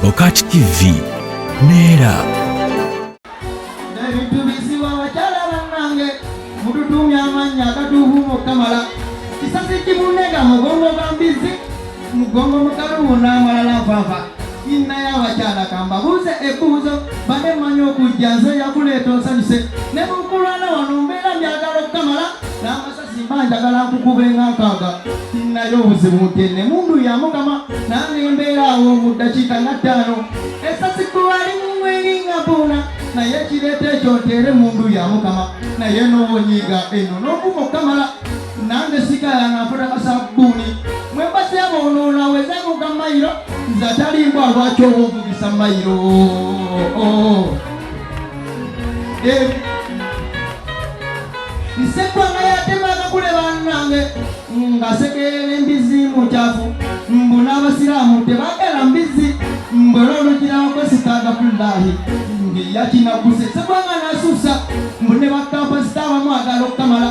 Okati TV Nera Nebintu bisiwa wachala banange mututumya amanya katuhumo kamala kisasi kimunega mugongo gambizi mugongo mukaruna amalala vava inna ya wachala kamba buze ebuzo bade manyo kujanze ya kuleto nsanyise ne mukulana wanumbera myagalo kamala na masasi manjagala kukubenga kaga inna yo buzibu tene mundu ya mukama na ngembera wo mudachita ngatano esasi kuwali mwelinga buna na yekirete kyotere mundu ya mukama na yeno wonyiga eno nokumo kamala nange sikala nafuta kasabuni mwembase abono naweze mukamayiro nzatalimbwa lwakyo obuvugisa mayiro nsekwanga yatemaka kule bannange ngasekerera embizi mukyafu mbuna abasiraamu tebagala mbizi mbulolukirawakwesitaga kullahi yakinaguse sekwanga nasusa mbune bakampasita abamwagala okukamala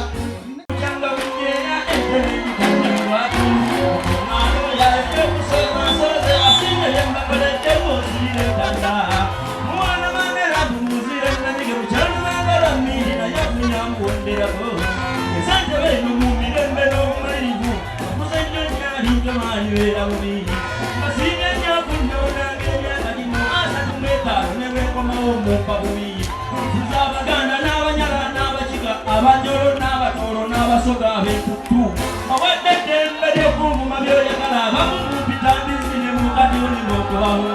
Abaganda n'abanyala n'abakiga abanjolo n'abatolo n'abasoga ab'entutu awadde eddembe ly'okumvuma by'oyagala abamu mupita mbizi ne mukati olina okubawo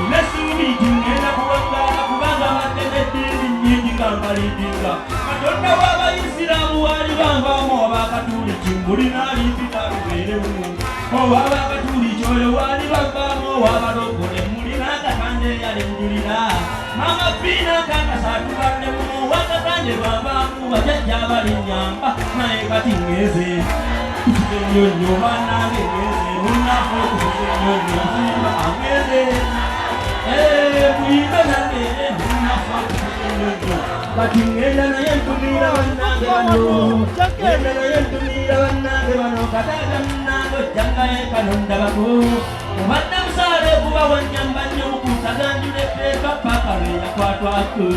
nessuubi tingenda kuwangaala kubanga abadde n'eddiini nnyingi nga mbalindinga katonda w'abayisiraamu waali banvaamu abakatuli kimbuli n'alimpita lubeerewo oba abakatuli kyoyo waali bavaamu owabalokole mulina akatande eyalenjulira mama pina kakasatu bande muno wakatande bavaamu bajajja balinyamba naye kati ngeze kusize nnyonnyo bannange ngeze munafu kusize nnyonnyo nsimba angeze muyimbe nange munafu kusize nnyonnyo kati ngenda naye ntumira bannange bano ngenda naye ntumira bannange bano kataata munnange ojjangaye kano ndabako obadde musaale kuba wanyamba nnyo mukutaganjula etteeka paka lwe yakwatwako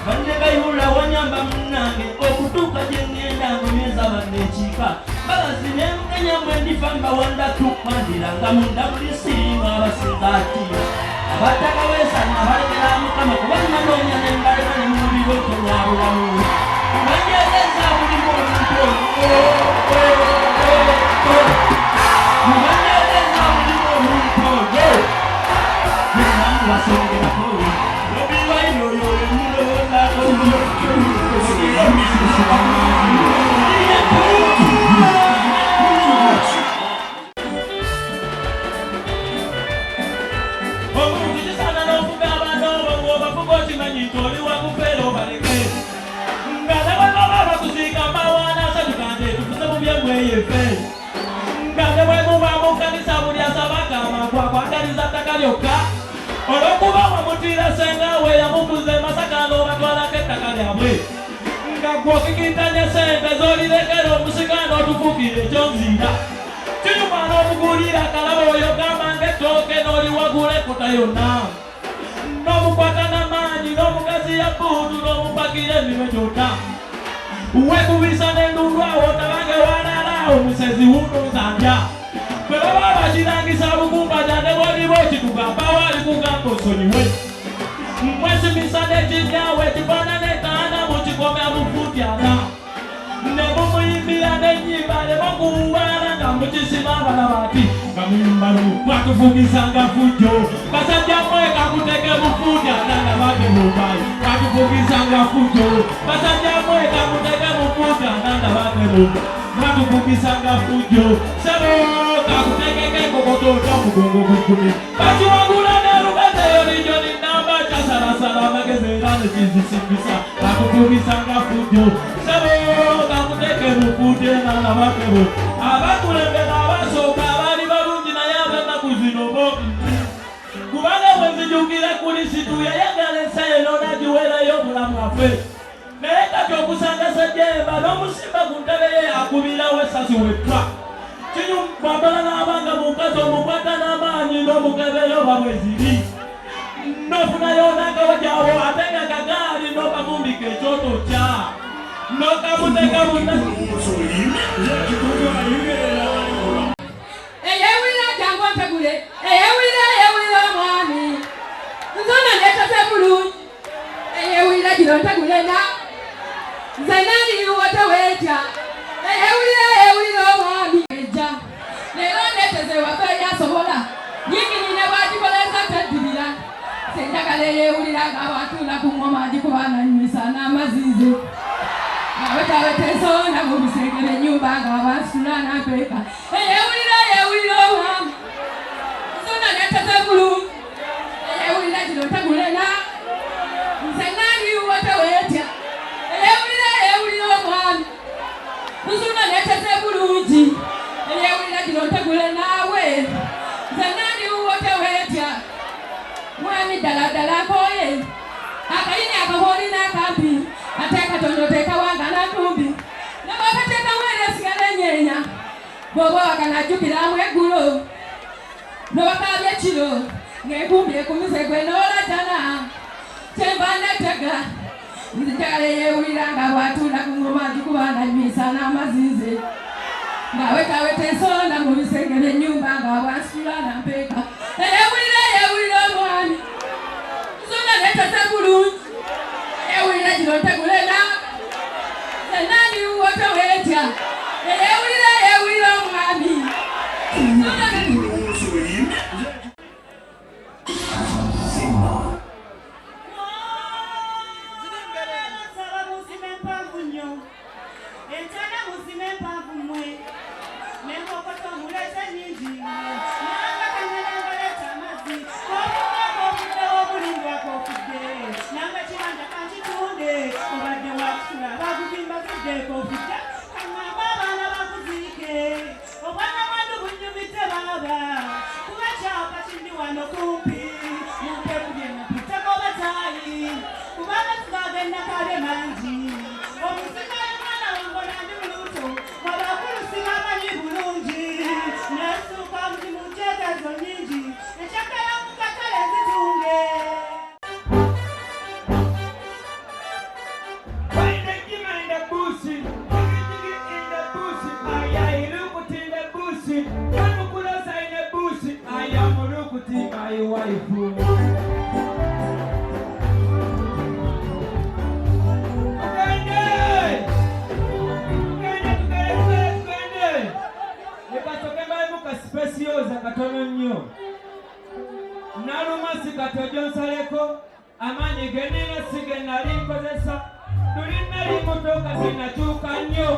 badde kayihula wanyamba munnange okutuuka gye ngenda ngomyeza banne ekiika balazi ne mukenya mwe ndifa mbawanda tukwandiranga munda buli sirimu abasinzaati abataka weesana balekera mukama kubanga noonya ne mbalema ne mubiro tonyabulamu banjezeza bulimu omuntu mubanjezeza bulimu omuntu oyo munamu basongerako obiwaino yoyo mulowolako olokuba wamutira senga we yamukuze masakano batwalako ettaka lyabwe nga gwokikintanya sente zolilekera omusikano otukukire ekyonzira kinyumana omugulira kalaba oyo gamange ettooke n'oliwagula ekuta yonna n'omukwata n'amaanyi n'omugazi ya buutu n'omupakira emiwe gyonna wekubisa n'endundu awo tabange walaalaawo musezi wunuzanja bwe baba bakirangisa bukumbajande bwolibo kitugamba wali kugamba osonyiwe mwesimisa n'ekiryawe kifaananekaana mukikomya mufutyana ne mumuyimbira n'ennyimba ne bakuwaana nga mukisima abalaba ati nga muyimbalo mwatufugisanga fujjo basajja mweka kuteke mufutyana nga bage mumbayi mwatufugisanga fujjo basajja mweka kuteke mufutyana nga bage mumbayi mwatufugisanga fujjo sebo kakutekeke kokotota mugongo gukumi bakiwagula nerugazeyo lijoni namba casalasala magezerane kizisimbisa kakukumisanga fujjo sebo kakuteke mufutena nabakebo abakulembera abasooka abaali balungi naye abennaku zino bobi kubanga bwenzijukire Kristu yayagala ensi eno nagiwerayo obulamu bwaffe naye kati okusanga sejjemba n'omusimba ku ntebe ye akubirawo essasi wetwa Kinyu bambala n'abanga mukazi omukwata n'amaanyi n'omukebero babweziri. Nofuna yonanga wajawo ate nga kagaali n'okavumbika ekyoto kya. N'okamuteka bonna. Eyewulira jangu ontegule. Eyewulira omwami. Nzona neetase bulungi. Eyewulira gino ontegule na. Nze nandiyiwa teweetya. Eyewulira omwami. Ejja. Leero neeteze wava eryasobola. Yingirine bw'agikoleza teddirira. Senjagala eyewulira ng'abatula ku ngoma agikuba nanywisa n'amazizi. Awetaweta ensonda mu bisenge by'ennyumba ng'abasitula n'apeeka. Eyewulira omwami. Nsonda neeteze bulungi. Eyewulira gino ontegule na. Nze nandiyiwa teweetya. Eyewulira omwami. Nsonda neeteze bulungi. Eyewulira gino ontegule naawe. Nze nandiyiwa teweetya. Mwami ddala nkooye. Akayini akahooli n'akampi. Ate Katonda oteeka wanga n'atumbi. Ne bw'okateekamu era esigala enyeenya. Bw'oba wakanajjukiramu eggulo. N'obakaabya ekiro. Ng'enkumbi ekumize gwe n'olajjana. Kyemba neetega. Njagala eyewulira nga bw'atuula ku ngoma agikuba nanywisa n'amazizi. Ng'awetaweta ensonda mu bisenge by'ennyumba nga bw'asitula n'ampeeka. Eyewulira omwami. Nsonda neeteze bulungi. Eyewulira gino ontegule na. Nze nandiyiwa teweetya. Eyewulira omwami. Katono nnyo. Nalumasi katojo nsaleko amaanyi genina sige nali nkozesa. Tuli nali mutoka zinakyuka nnyo.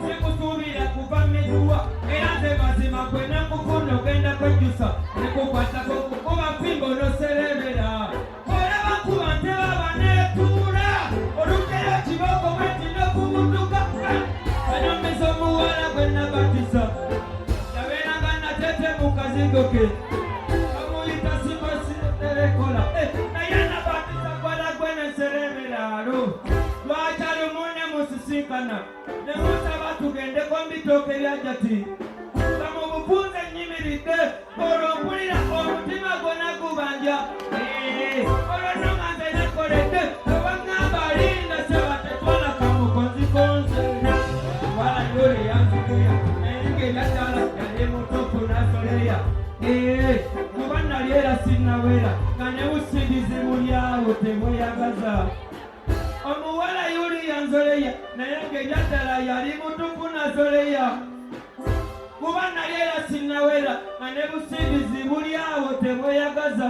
Sikusuubira kuva miguwa era nze mazima gwe nakufuna ogenda kwejjusa nekukwatako kuba mpimba onoserebera. Olaba kuba ntebaba neetuula olugero kiboko bweti n'okumutuka. Kanyumiza omuwala gwe nabatiza. Mukazingoke amuyita simasirekola naye nabatiza kwala gwene nseremeraalo lwakyali mune musisinkana ne musaba tugendeko mbitooke byajati nga mu bupunze nyimiridde olwo mpulira omutima gwona gubanja olwo nonga nze nekoledde obaŋŋamba alinda seba tetwala kamukonzikonze wala yole yanzikuya naye ng'ebyatala yali mutuufu nasoleya kuba nali era sinnawera nga ne busigizi bulyawo tebweyagaza. Omuwala yuli yanzoleya naye ng'ebyaddala yali mutuufu nasoleya kuba nali era sinnawera nga ne busigizi bulyawo tebweyagaza.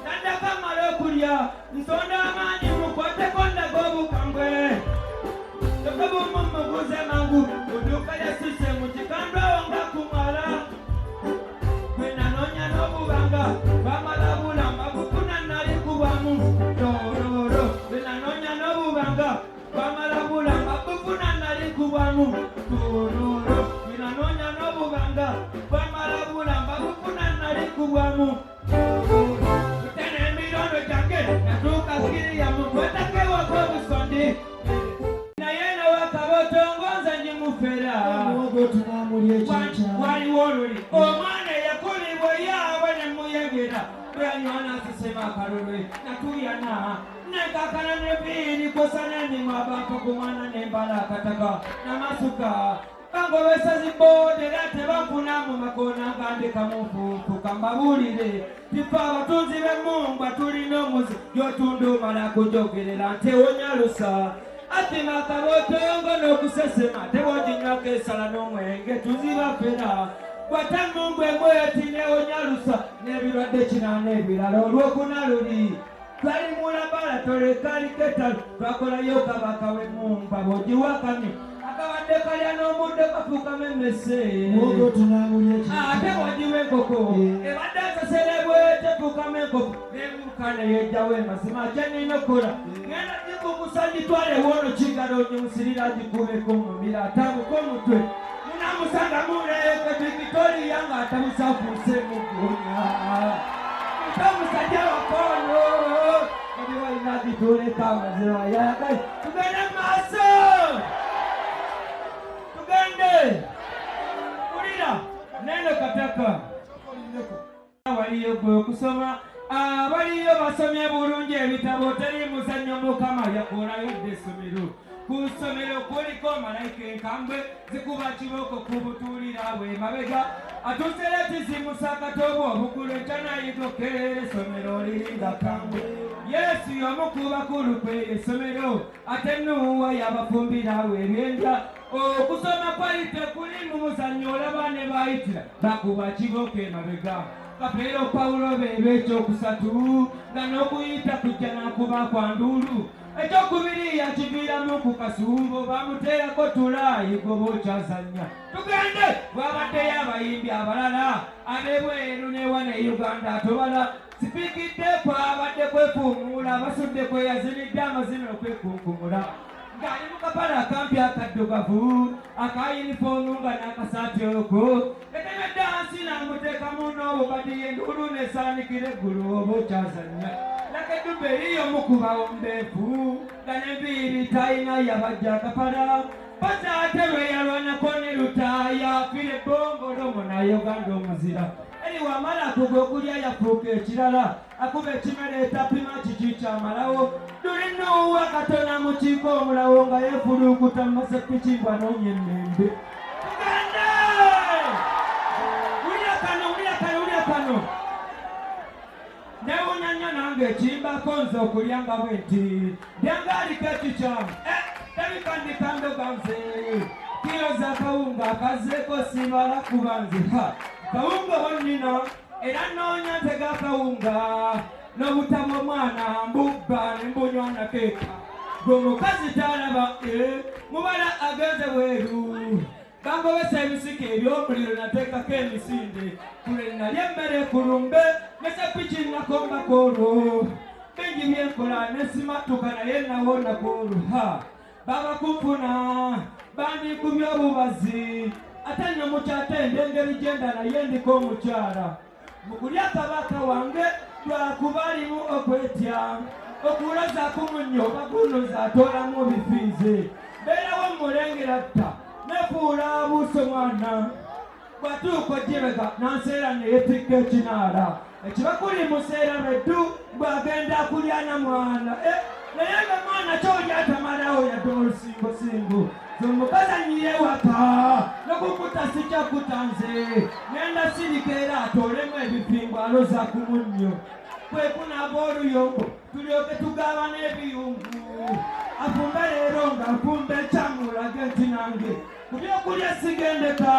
Naddako amala okulya nsonda amaanyi mukwateko ndaga obukambwe tokabumumuguze mangu uduka yasise mu kikandwawo nga kumala gwe nanoonya n'obubanga bamala bulamba bukuna nali kubamu tororo gwe nanoonya n'obubanga bamala bulamba bukuna nali kubamu tororo gwe nanoonya n'obubanga bamala bulamba bukuna nali kubamu utene emirondo gyange natuuka kiriya Bwana asema karore na tuyana nekakana nebiri kosana ni mabako kumana nembala kataka na masuka bango besazi bode late bafuna mu makona ngande kamufu tukambabulire tipa abatunzi b'Emmungu atulina omuzi yotundu mala kujogerera nte wonyalusa atima kabotongo n'okusesema tewojinywako esala n'omwenge tuzibafera kwata Mungu emweti newonyalusa n'ebirwadde kinaana ebirala olwokuna luli twali mulabala tolekali ketalu twakolayo kabaka w'Emmungu abogiwakamye akabadde kalya n'omuddo kafuukamu emmese ate wagiwa enkoko ebadde asaserebwe tefuukamu enkoko n'ebuuka neyejjawo emazima kyenina okukola ngenda gikukusa gitwale wono kigalo nyimusirira gikubeko mumira atabuka omutwe munamusanga muleke Victoria nga atabusafuuse mugonya musajja wakono edi walina gituleka amazima yagai tugende maaso kulira neno kataka waliyo gwe okusoma baliyo basomye bulungi ebitabo teri muzannyo Mukama yakolayo essomero ku ssomero kuliko malayika enkambwe zikuba kiboko ku butuulira bwe mabega atuseretizimusa katobo obukulu ekyanayigokerera essomero liringa kambwe Yesu y'omukuba kulu kwe essomero ate Nuuwa yabafumbira we ebyenda okusoma kwali tekuli mu muzannyo olaba ne bayitira bakuba kiboko emabega Kapero Paulo b'ekyokusatu nga n'okuyita kujja n'akuba kwa nduulu ekyokubiri yakiviiramu ku kasuubo bamuteerako tulaayi goba okyazannya tugende bw'abaddeyo abayimbi abalala ab'ebweru n'ewana e Uganda atobala sipiikidde kwabadde kwefuumuula basudde kweyazinidde amazina okwekunkumula ng'ali mu kapala akampi akaddugavu aka yunifoomu nga n'akasaati oko etemedde hansi n'amuteekamu n'obubadiye enduulu n'esaanikira eggulu oba okyazannya laka eddubba eriyo mukuba ombeefu nga n'enviiri talina yabajja akapala pata ate lwe yalwanako ne lutaaya afire ebbongolomo n'ayoganda omuzira eri wamala kugo okulya yafuuka ekirala akuba ekimere etapima kiki kyamalawo tuli Nuuwa katona mu kiiko omulawo nga yeefuluukuta mu masepiki bwanoonya emmembe tugende wulira kano newunya nnyo nange ekimbako nze okulya nga bwe nti lyangaaliko ekikyamu tebikandikandoga nze kiro za kawunga akazeeko sibala kuba nze kawunga wonnina era noonya ntega kawunga n'obutamu omwana mbubba ne mbunywa nakeeka gwe omukazi talaba mubala agenze bweru bangobesa ebisika eby'omuliro nateekako emisinde kule nalya emmere kulumbe nesepiki nakombako olwo bingi byenkola nesimatuka naye nawonako olwo baba kunfuna bandikubya obubazi ate nno mukyatende engeri gyenda naye ndiko omukyala mukulya kabaka wange twakubalimu okwetya okulozaku munnyo bagunoza atoolamu bifiize beerawo mulengera tta nefuula abuuso mwana bwatuuka ojibega nanseera neyetikka ekinaala ekibakuli museera beddu bwagenda kulya na mwana naye nga mwana kyoli atamalawo yadde olusingosingo zomukazi anyiye waka nokukuta sikyakutanze ngenda sirika era atoolemu ebipingo aloza ku munnyo kwekunaaba oluyombo tulyoke tugaba n'ebiyungu afumbe leero nga nfumbe ekyamulage nti nange ku byokulya sigendeka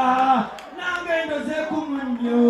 nange ndoze ku munnyo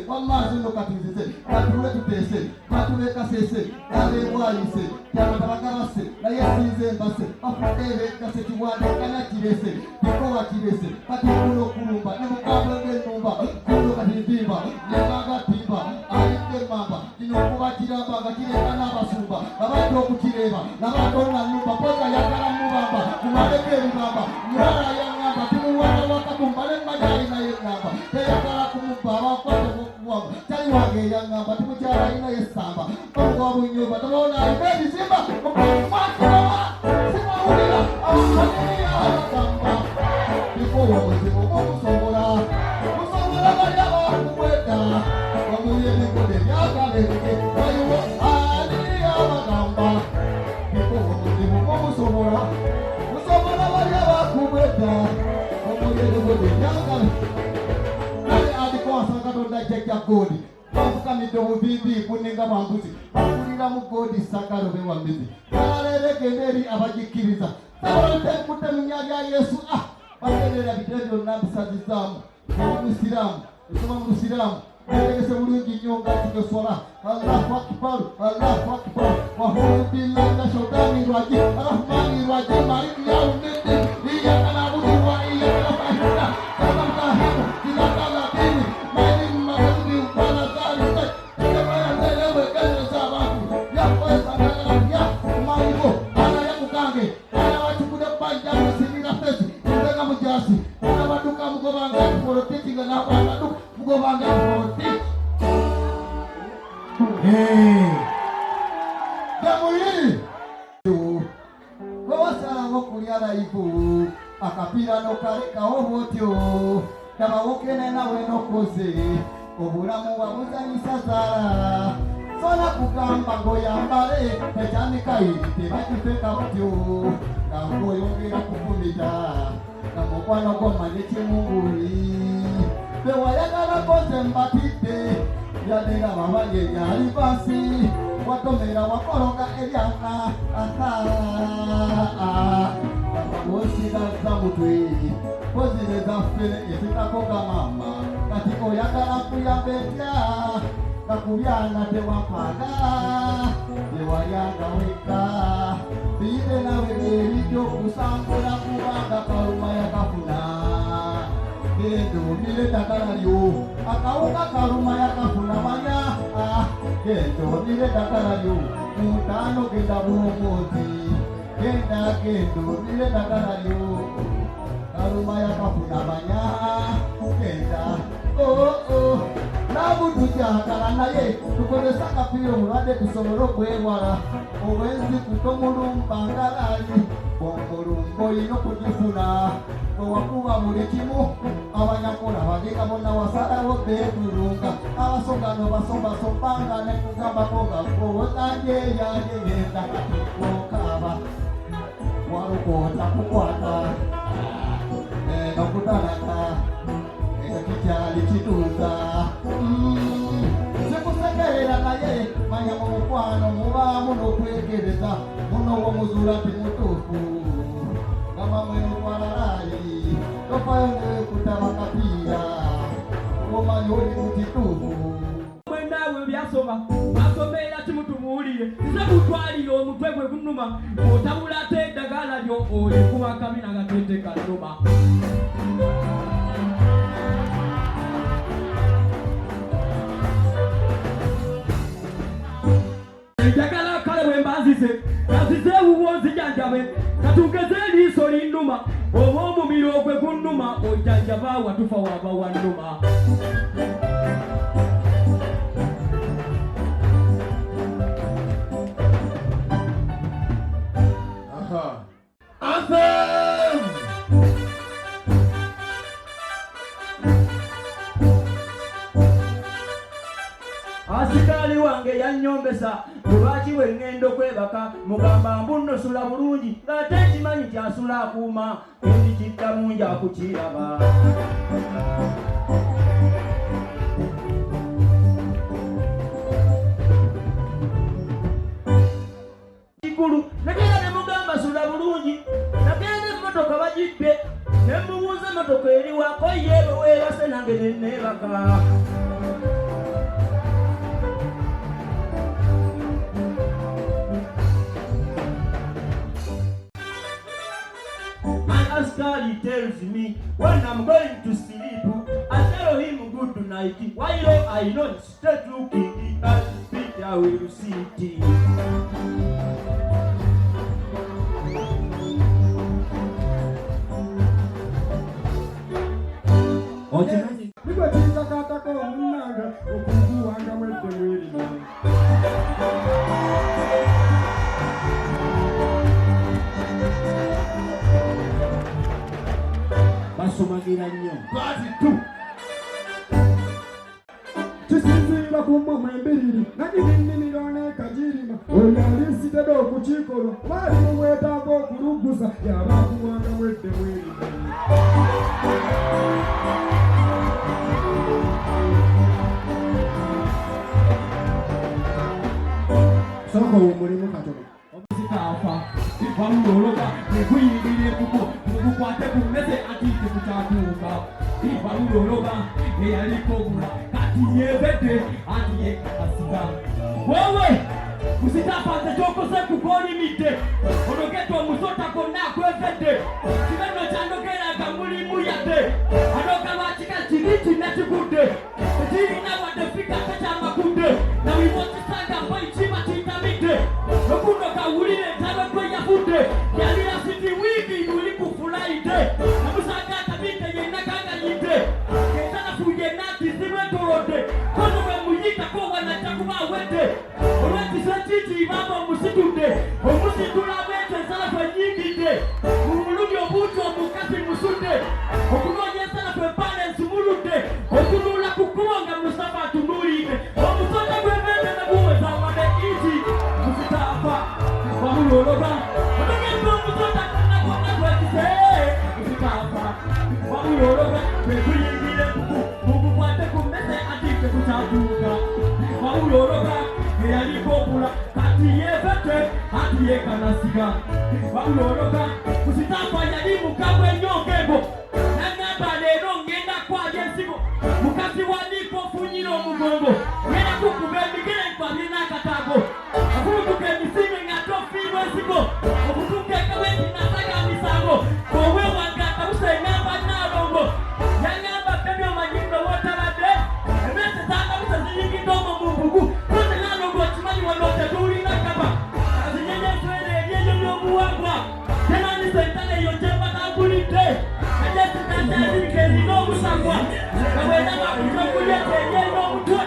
Wamazi no katuzeze, katule tutese, katule kasese, kale bwalise kyanatabagabase naye sinze mbase bafudde bekkase kiwandiikana kirese bikoba kirese kati kuno okulumba ne mukambwe ng'ennumba kuno kati ntimba nengaga timba ayidde mamba kino okuba kiramba nga kireka n'abasumba babadde okukireeba nabatonna nnumba poza yagala mubamba kumaleko ebibamba mulala yaŋŋamba tumuwala wakabumbale mmajali naye ŋŋamba teyagala kumubba abakwate bokuwamba tali wange yaŋŋamba timukyala alina yessamba omuwa bunyumba tabona alina ebizimba mukwakiraba simawulira amaniriya abagamba bikowa omuzimu okusobola musobola bali abakumweta wamuli ebikode byakaleke waliwo aliriya abagamba bikowa omuzimu okusobola musobola bali abakumweta wamuli ebikode byakaleke naye adikwasa katonda jjajja godi bafukamidde obuviivi kuninga bwambuzi bakulira mu godi sagalo bewambizi baleeregenda eri abagikkiriza tabalotekutte mu nnya lya yesu bagendera bitire byonna bisazizaamu omusiraamu esoma mu lusiraamu netegese bulungi nnyo nga tugesola allahu akbar allahu akbar wahudu billahi mina shaitani rajim arrahmani rajim maliki yaumiddi iyyaka na'budu wa iyyaka nasta'in sabaqahimu tilakala dini malim magdubi wala dhalika tebayandelewe keleza abantu yakwesagala maiko ana yakukange ana watukule banja musinira fesi ndenga mujasi ana baduka mugobanga politiki nga nabanga mugobanga politiki jamuli wewasalango kulya laivu akapiira nokalekawo bwotyo tabawokene nawe nokoze obulamu wabuzanyisa zaala sona kugamba ngoyambale ekyamikairi tebakifeka butyo nga ngoyongera kufumita nga mukwano gwomanye kimunguli bewayagala koze mbatidde yadera babanyenya ali bansi watomera wakologa eryana bosigaza mutwe kozireza fene ezitakoga mama kati oyagala kuyamba etya kakubyana tewapaga tewayanga weka biite nawe ebijjo kusambula kubanga kaluma yakafuna gendo mile dakala lyo akawuka kaluma yakafuna manya gendo mile dakala lyo mutano genda bulomoti gendo mile dakala lyo kaluma yakafuna manya genda nabutujakala naye tukozesa akapiira omulwadde tusobole okwewala obwenzi kutomulumbangalaali omulumba olina okugifuna bwewakuba buli kimu abanyakola bageka bonna wasalawo beetulunga abasogano basobasobanga nekugambako nga owozanjeyagegenda okaba walukoota kukwata nokutalaka ekikyali kituuza sikusekerera naye manya mu mukwano mubaamu n'okwegereza muno womuzuula ti mutuufu gamba mweno kwalalaayi tofayo nekutaba kapiira omanyi oli mu kituufu mwenaawe byasoma asomera kimutumuulire nze mutwalire omutwe gwe gunuma otabula ate eddagala lyo olikuba kabina gatete kaluma njagala kale bwe mbanzize nazize ewuwo nzijanjabe katugeze eriiso linnuma oba omumiro gwe gunnuma ojanjaba watufa waba wannuma asikali wange yanyombesa lwaki we ngendo kwebaka mugamba mbuno sula bulungi ng'ate kimanyi kyasula akuuma endi kitta mungi akukiraba kikulu nagenda ne mugamba sula bulungi nagenda emmotoka bagidde ne mubuuza emmotoka eriwako yeebe weebase nange nenneebaka night he tells me when I'm going to sleep, I tell him good night. While I know straight looking at Peter will see it. Basomagira nnyo lwazi tu kisinziira ku mmwe embiriri nagibinnimiro n'ekajirima oyo alisitedde okukikola baali mu bwetaaga okuluguza yabakuwanga mwedde mweri soko omulimu katono omuzikaafa bamulologa nekuyingirira kuko mukukwate ku mmese atiite kukyatuuka bamulologa eyaliko obula kati yeebedde ati yekakasiga wowe musitaafanze kyokoze kukolimidde onogedde omusota konna akwezedde kibeno kyandogeraga mulimu yadde anoga bakika kiri kinakigudde ekirina wadde fika kakyamakudde nawibokisanga mbo ekiba kitamidde okuno kawulire entabe kwe yafudde yalira siti wiiki luli kufulaide namusanga atabidde yenna gangayidde etanafu yenna atizibwetolodde kono bwe muyitako wanajja kuba awedde olwekisa kiti baba omusitudde omusitula bwete ensalafu enyingidde mu mulumi obuuti omukazi musudde okunoonya ensalafu ebalensi muludde otunula ku kkubo nga musaba atunuulidde omusota gw'embeete ne buweza wadde iti musitaafa wamulologa otegedde omusota konna kwonna gwekise musitaafa wamulologa kwekuyingire mukukwate ku mmese atiike kukyatuuka wamulologa eyaliko obula kati yeebete ati yeekanasiga wamulologa musitaafa yali mukago ennyongembo nangamba leero ngenda kwalya ensigo mukazi waliko ofunyira omugongo ngenda kukuba emigere nkwabye n'akataago okulutuka emisime nga tofiirwa ensigo okutuuka ekaweti nasaga misango oweewanga akabusa engamba naalongo yangamba bebi omanyi nno wootabadde emese zangabusa ziyingidde omwo mu mbugu koze naalongo okimanyi wano tetuulina kaba azinyenye enswere ebyeyo by'obuwangwa tenanisa entana eyo gyebatagulidde ajesinazazirika ezina obusagwa nga bwenaba kutokulya teyeyo omutwe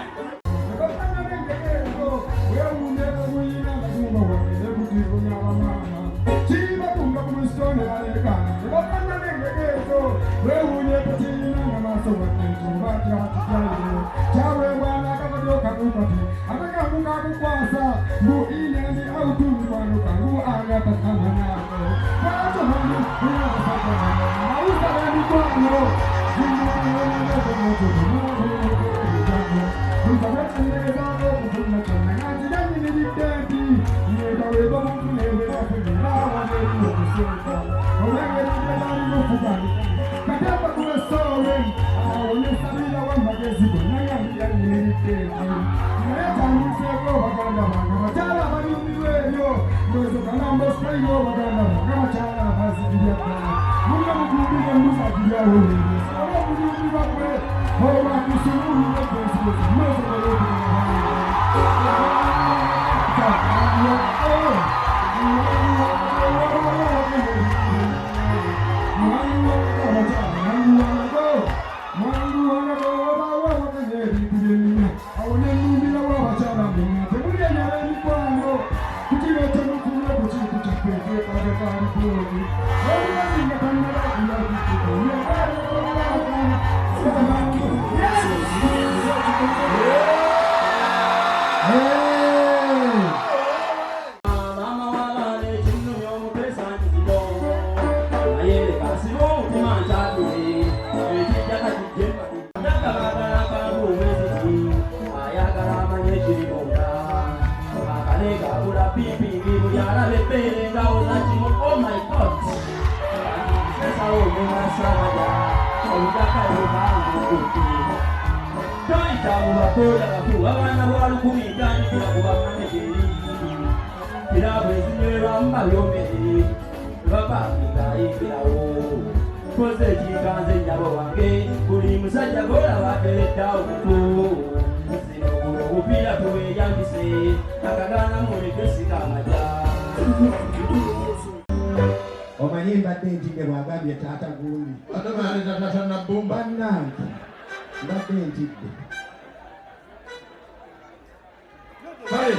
tukoze ekiganze nnyabo wange buli musajja golaba ateredda okutu zino obupiira tuweeyambise akagaana muleke sikamaja omanyi mbadde ntidde bwagambye taata gundi atamaleta tata nabbumba bannange mbadde ntidde kale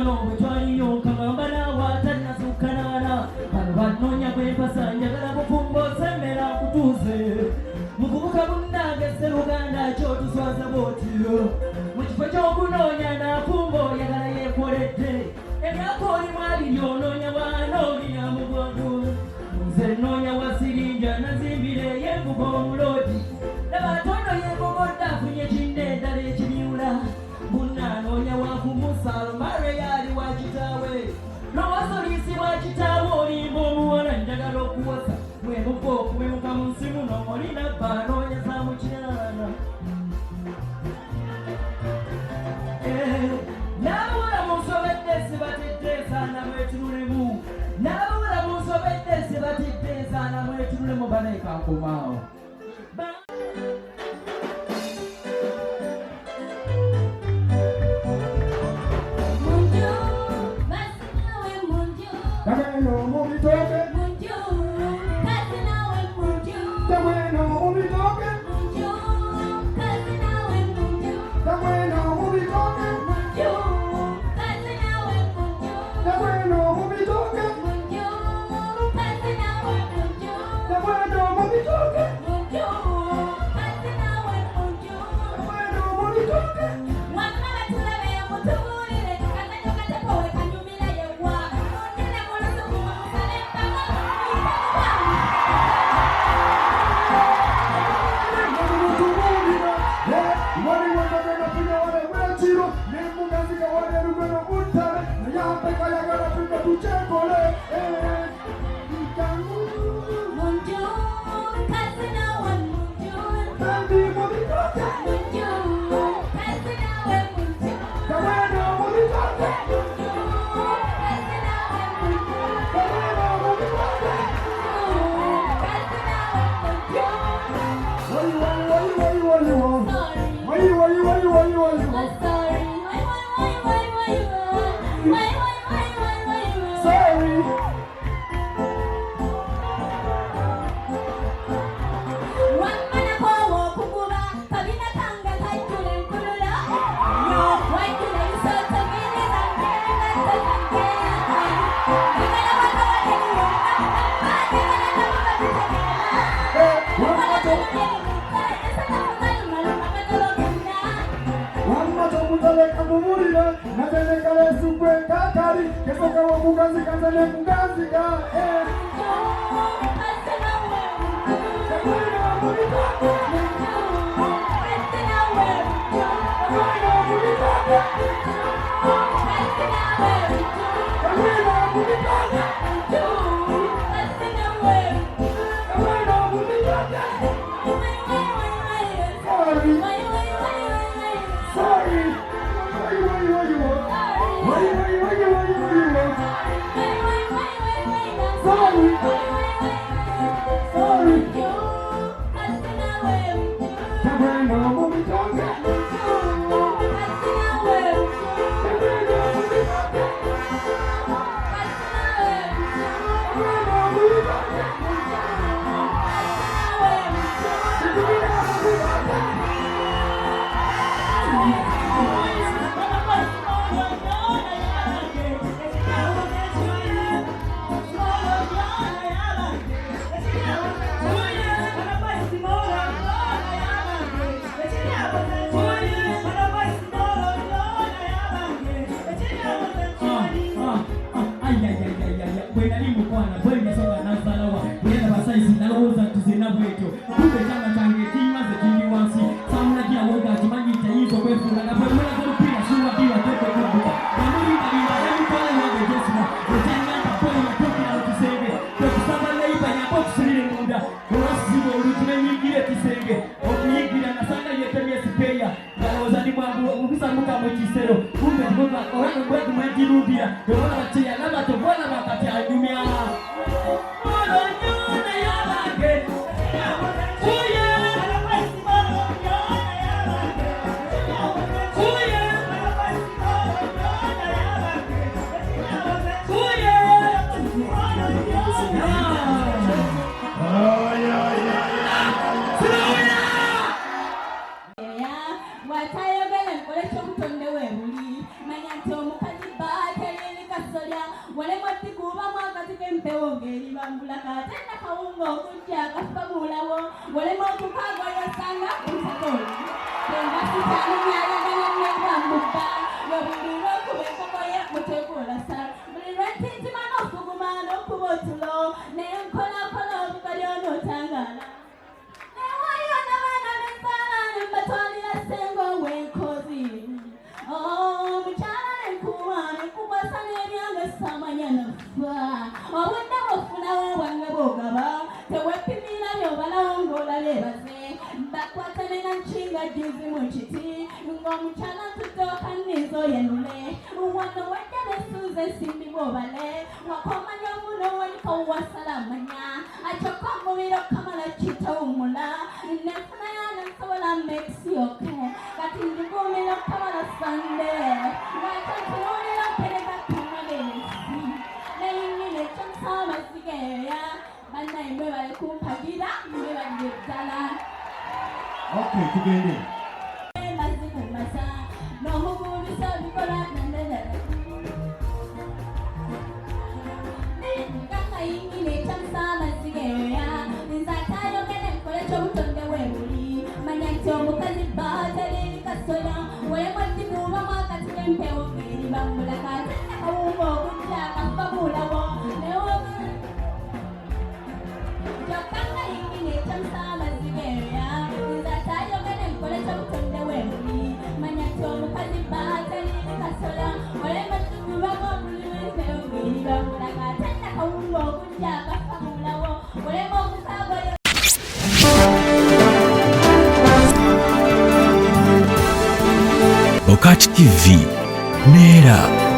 bano bwe twaliyoka ngamba naawe atanasukanana bano banoonya kwempasa njagala bufumbo semmera nkutuuze mukubuka munnange sseruganda kyotuswaza bwotiro mu kifo ky'okunoonya naafumbo yagala yeekoledde emyaka olimu abiri onoonya bwanoonya mu bwangu nze noonya wasirinja nazimbire yenvuga omuloodi nabatondo yengogodde afunye kinde eddala ekimyula munanoonya wakumusa alumare yali wa kitaawe lowooza oliisibwa kitaawe olimba omuwala njagala okuwasa mwemuka okuwemuka mu nsi muno olina bba anoonya za mukyala n'abawala munsobedde sibatidde esaana mwetunulemu n'abawala munsobedde sibatidde esaana mwetunulemu baneekankomaawo watayogala nkole kyobutonde weebuli manya nti omukazi baate wale mwati kuba mwakati kempewo ngeri bambula katenda kaungo kujja kafabulawo wale mwoku kagwa yosanga kumsakoli tenga sitani nyala gana mwambuka yobuliro kubeka koye mutegula sa buliro tinti mano fugumano kubotulo nenkola kola bukalyo notangala newayo nabana nembala nembatwalira sengo wenkozi oh mchana nkuwane kubasane byanga samanya nafa obudde bufuna wange bogaba tewepimira byobalawongola lebaze bakwatane na nshinga jizi mu kiti ng'omukyala tutoka nizo yenule wano wajja nesuze simbi bobale wakomanya omuno waliko wasalamanya akyokka omubiro kamala kitawumula nefuna yana nsobola meksioke kati ndigumira kamala sande ngakantunulira pereka kamagenesi neyinyine ekyomusaba sigeya bannaye mwe bali kumpagira mwe balye ddala. Okay, tugende. Mazikumasa nohubulisa bikola nandadala kanga yingine ekyamusaba sigeya nzatayogere nkole kyobutonde webuli manya nti omukazi batereri kasoya welemweti muba mwakati kempewo ngeri bambula katenda kawumba okujja kafabulawo kyokanga yingine ekyamusaba sigeya nzatayogere nkole kyobutonde webuli manya nti omukazi batereri kasoya welemweti muba mwakati kempewo ngeri bambula katenda kawumba okujja kafabulawo welema okukagwayo Bokach TV Nera.